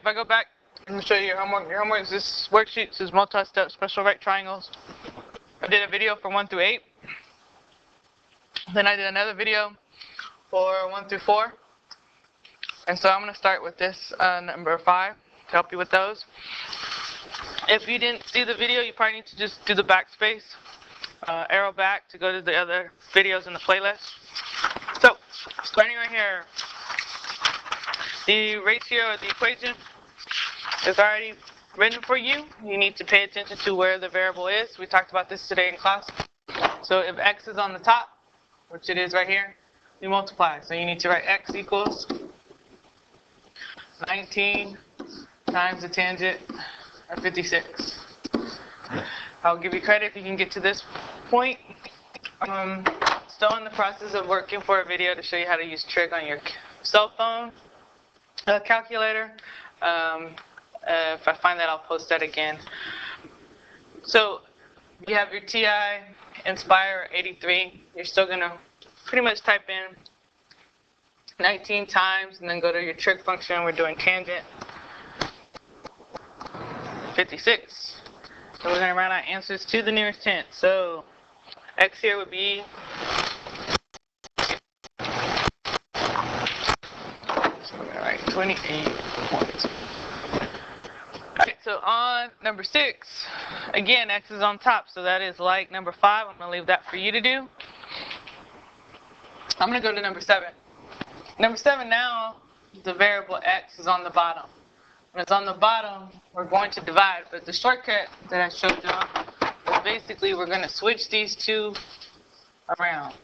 if I go back, let me show you your homework. Your homework is this worksheet. This is multi-step special right triangles. I did a video for 1 through 8. Then I did another video for 1 through 4. And so I'm going to start with this number 5 to help you with those. If you didn't see the video, you probably need to just do the backspace, arrow back to go to the other videos in the playlist. So, starting right here, the ratio of the equation is already written for you. You need to pay attention to where the variable is. We talked about this today in class. So if x is on the top, which it is right here, you multiply. So you need to write x equals 19 times the tangent of 56. I'll give you credit if you can get to this point. Still in the process of working for a video to show you how to use Trig on your cell phone calculator. If I find that, I'll post that again. So you have your TI Inspire 83. You're still going to pretty much type in 19 times and then go to your trig function. We're doing tangent 56. So we're going to write our answers to the nearest tenth. So x here would be 28 points. Alright, so on number 6, again, x is on top, so that is like number 5. I'm going to leave that for you to do. I'm going to go to number 7. Number 7 now, the variable x is on the bottom. When it's on the bottom, we're going to divide, but the shortcut that I showed you is basically we're going to switch these two around.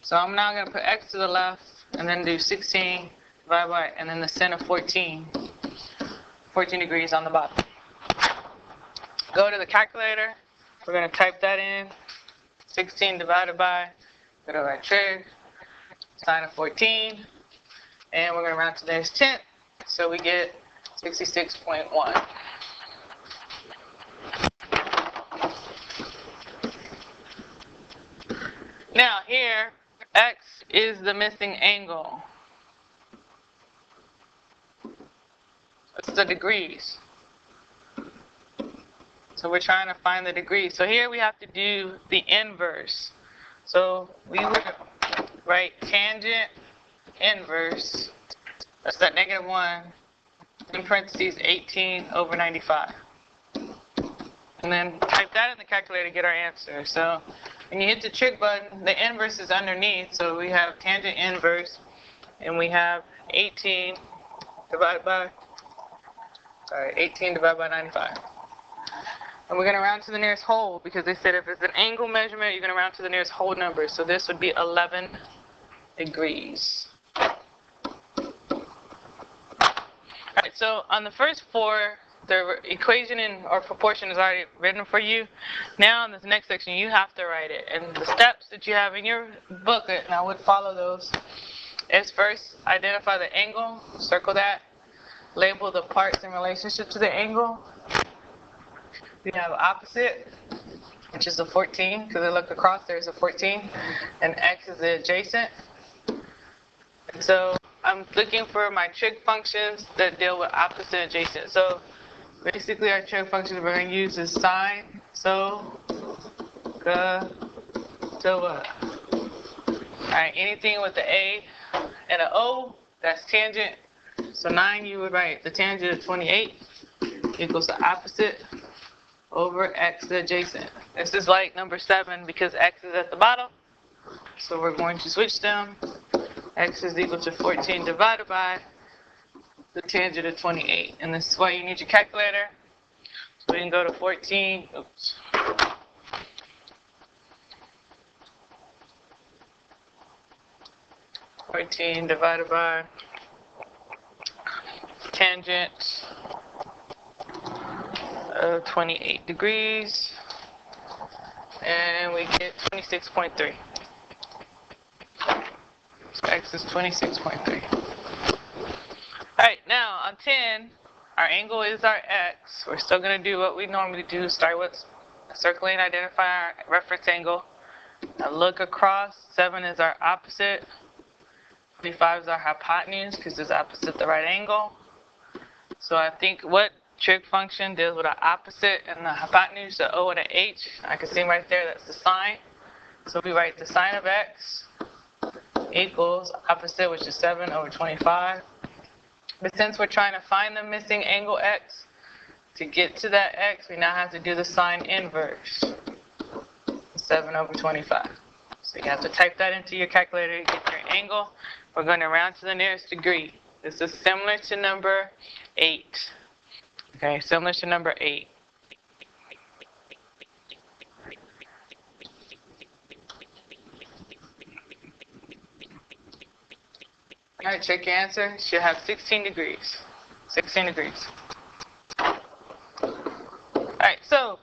So I'm now going to put x to the left and then do 16 divided by, and then the sin of 14 degrees on the bottom. Go to the calculator. We're going to type that in. 16 divided by, go to our trig, sine of 14, and we're going to round to the nearest tenth, so we get 66.1. Now here, x is the missing angle. It's the degrees. So we're trying to find the degrees. So here we have to do the inverse. So we would write tangent inverse, that's that -1, in parentheses 18 over 95. And then type that in the calculator to get our answer. So when you hit the trig button, the inverse is underneath. So we have tangent inverse, and we have 18 divided by 95. And we're going to round to the nearest whole because they said if it's an angle measurement, you're going to round to the nearest whole number. So this would be 11 degrees. Alright, so on the first 4, the equation or proportion is already written for you. Now in this next section, you have to write it. And the steps that you have in your booklet, and I would follow those, is first identify the angle, circle that. Label the parts in relationship to the angle. We have opposite, which is a 14, because I look across, there's a 14, and x is the adjacent. And so I'm looking for my trig functions that deal with opposite and adjacent. So basically our trig functions we're going to use is sine, so, so what? Alright, anything with the a and an o, that's tangent. So 9, you would write the tangent of 28 equals the opposite over x the adjacent. This is like number 7 because x is at the bottom. So we're going to switch them. X is equal to 14 divided by the tangent of 28. And this is why you need your calculator. So we can go to 14. Oops. Divided by tangent of 28 degrees, and we get 26.3. So x is 26.3. Alright, now on 10, our angle is our x. We're still going to do what we normally do, start with circling, identify our reference angle. Now look across, 7 is our opposite, 25 is our hypotenuse because it's opposite the right angle. So I think what trig function deals with the opposite and the hypotenuse, the O and the H. I can see right there, that's the sine. So we write the sine of x equals opposite, which is 7 over 25. But since we're trying to find the missing angle x, to get to that x, we now have to do the sine inverse, 7 over 25. So you have to type that into your calculator to get your angle. We're going to round to the nearest degree. This is similar to number 8. Okay, similar to number 8. All right, check your answer. You should have 16 degrees. 16 degrees. All right, so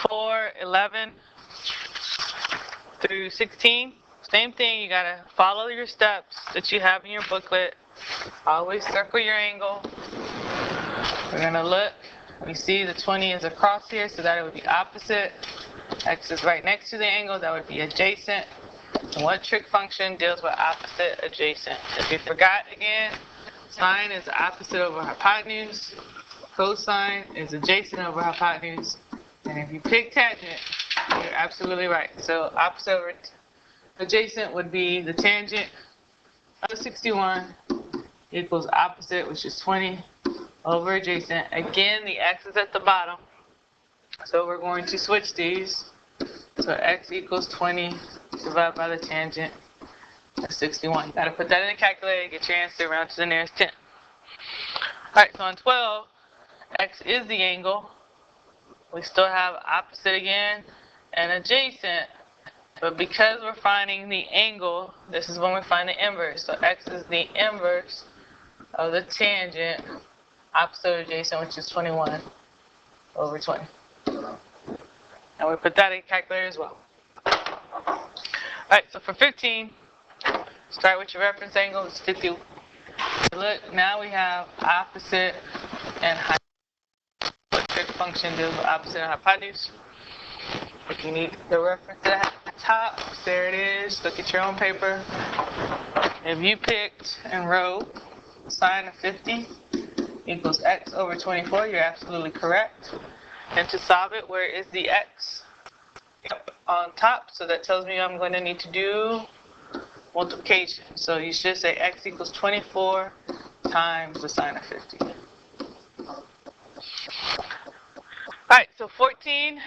for 11 through 16, same thing. You gotta follow your steps that you have in your booklet. Always circle your angle. We're gonna look. We see the 20 is across here, so that it would be opposite. X is right next to the angle. That would be adjacent. And what trig function deals with opposite adjacent? If you forgot again, sine is opposite over hypotenuse. Cosine is adjacent over hypotenuse. And if you pick tangent, you're absolutely right. So opposite over adjacent would be the tangent of 61 equals opposite, which is 20 over adjacent. Again, the x is at the bottom. So we're going to switch these. So x equals 20 divided by the tangent. That's 61. Got to put that in the calculator, get your answer round to the nearest 10. Alright, so on 12, x is the angle. We still have opposite again and adjacent. But because we're finding the angle, this is when we find the inverse. So x is the inverse of the tangent, opposite or adjacent, which is 21 over 20. And we put that in the calculator as well. Alright, so for 15, start with your reference angle, it's 50. Look, now we have opposite and hypotenuse. What trig function deals with opposite and hypotenuse? If you need the reference at the top, there it is. Look at your own paper. If you picked and wrote sine of 50 equals x over 24, you're absolutely correct. And to solve it, where is the x? Yep, on top. So that tells me I'm going to need to do multiplication. So you should say x equals 24 times the sine of 50. Alright, so 14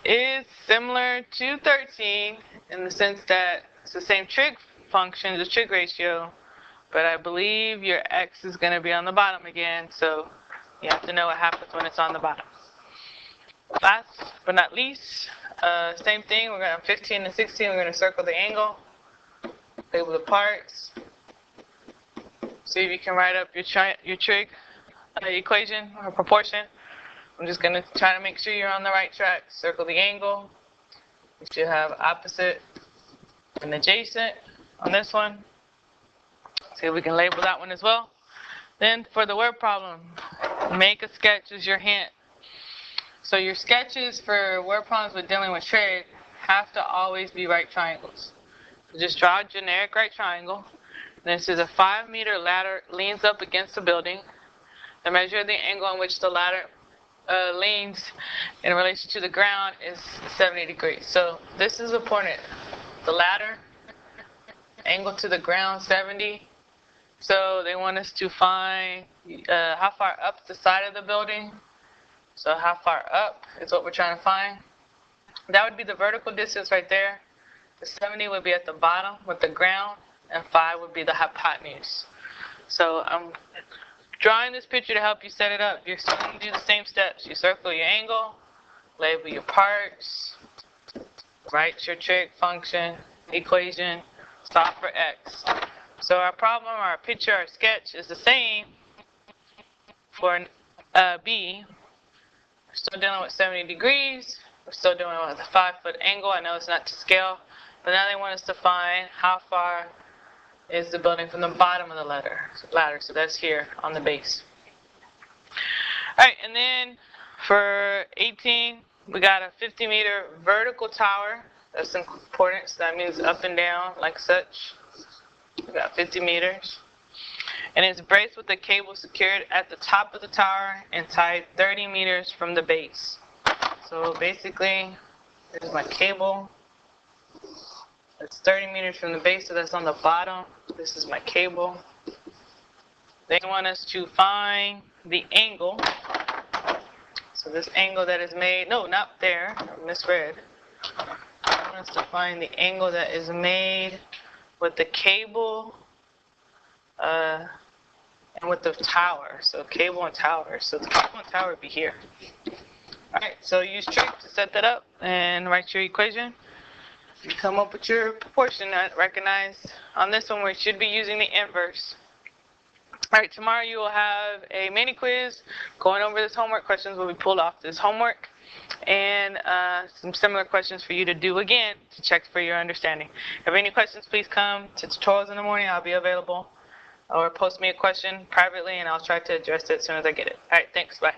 is similar to 13 in the sense that it's the same trig function, the trig ratio, but I believe your x is going to be on the bottom again, so you have to know what happens when it's on the bottom. Last but not least, same thing, we're going to 15 and 16, we're going to circle the angle, label the parts, see if you can write up your trig equation or proportion. I'm just going to try to make sure you're on the right track. Circle the angle. We should have opposite and adjacent on this one. See if we can label that one as well. Then for the word problem, make a sketch as your hint. So your sketches for word problems with dealing with trig have to always be right triangles. So just draw a generic right triangle. This is a 5-meter ladder leans up against the building. The measure of the angle on which the ladder leans in relation to the ground is 70 degrees. So this is important. The ladder, angle to the ground, 70. So they want us to find how far up the side of the building. So how far up is what we're trying to find. That would be the vertical distance right there. The 70 would be at the bottom with the ground, and 5 would be the hypotenuse. So I'm drawing this picture to help you set it up. You're still going to do the same steps. You circle your angle, label your parts, write your trig function, equation, solve for x. So our problem, our picture, our sketch is the same for B. We're still dealing with 70 degrees. We're still doing with a 5-foot angle. I know it's not to scale, but now they want us to find how far is the building from the bottom of the ladder. So that's here on the base. Alright, and then for 18, we got a 50-meter vertical tower. That's important, so that means up and down like such. We got 50 meters. and it's braced with a cable secured at the top of the tower and tied 30 meters from the base. So basically, there's my cable. It's 30 meters from the base, so that's on the bottom. This is my cable. They want us to find the angle. So this angle that is made, no, not there, I misread. They want us to find the angle that is made with the cable and with the tower. So cable and tower. So the cable and tower would be here. Alright, so use Trig to set that up and write your equation. You come up with your proportion that recognized. On this one, we should be using the inverse. Alright, tomorrow you will have a mini quiz going over this homework. Questions will be pulled off this homework. And some similar questions for you to do again to check for your understanding. If you have any questions, please come to tutorials in the morning. I'll be available. Or post me a question privately and I'll try to address it as soon as I get it. Alright, thanks. Bye.